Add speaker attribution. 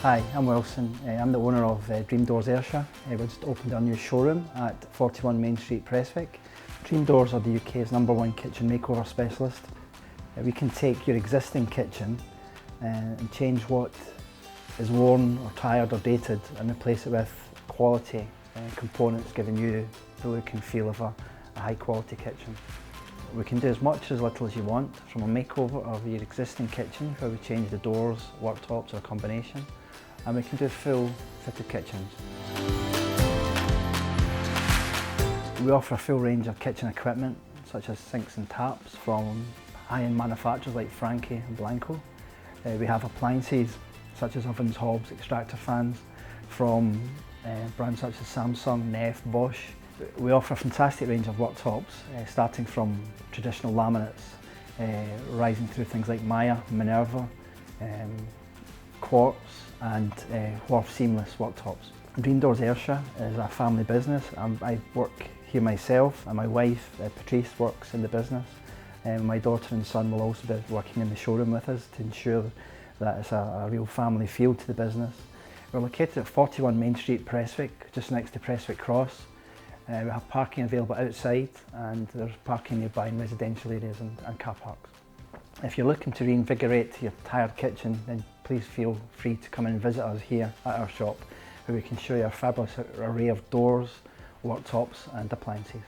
Speaker 1: Hi, I'm Wilson. I'm the owner of Dream Doors Ayrshire. We just opened our new showroom at 41 Main Street, Prestwick. Dream Doors are the UK's #1 kitchen makeover specialist. We can take your existing kitchen and change what is worn or tired or dated and replace it with quality components, giving you the look and feel of a high quality kitchen. We can do as much or as little as you want, from a makeover of your existing kitchen where we change the doors, worktops or a combination, and we can do full fitted kitchens. We offer a full range of kitchen equipment such as sinks and taps from high-end manufacturers like Franke and Blanco. We have appliances such as ovens, hobs, extractor fans from brands such as Samsung, Neff, Bosch. We offer a fantastic range of worktops, starting from traditional laminates, rising through things like Maya, Minerva, quartz and Wharf seamless worktops. Dream Doors Ayrshire is a family business. I work here myself, and my wife Patrice works in the business. My daughter and son will also be working in the showroom with us to ensure that it's a real family feel to the business. We're located at 41 Main Street, Prestwick, just next to Prestwick Cross. We have parking available outside, and there's parking nearby in residential areas and car parks. If you're looking to reinvigorate your tired kitchen, then please feel free to come and visit us here at our shop, where we can show you a fabulous array of doors, worktops and appliances.